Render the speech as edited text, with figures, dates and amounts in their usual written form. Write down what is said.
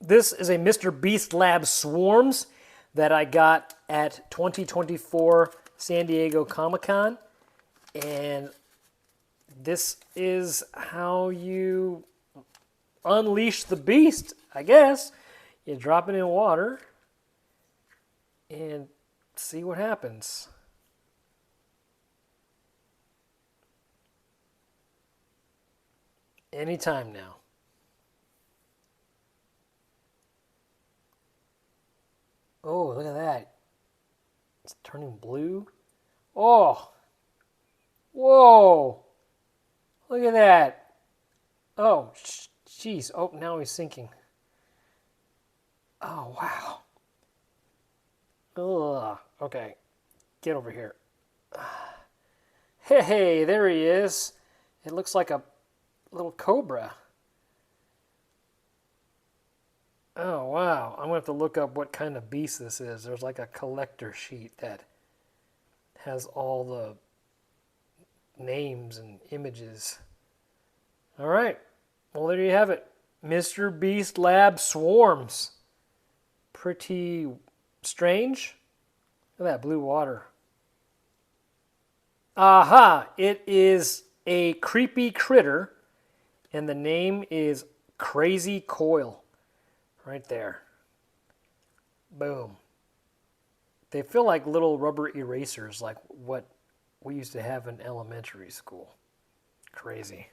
This is a Mr. Beast Lab Swarms that I got at 2024 San Diego Comic-Con. And this is how you unleash the beast, I guess. You drop it in water and see what happens. Anytime now. Oh, look at that. It's turning blue. Oh, whoa. Look at that. Oh, jeez. Oh, now he's sinking. Oh, wow. Ugh. Okay, get over here. Hey, there he is. It looks like a little cobra. Oh, wow. I'm going to have to look up what kind of beast this is. There's like a collector sheet that has all the names and images. All right. Well, there you have it. Mr. Beast Lab Swarms. Pretty strange. Look at that blue water. Aha! It is a creepy critter, and the name is Crazy Coil. Right there. Boom. They feel like little rubber erasers, like what we used to have in elementary school. Crazy.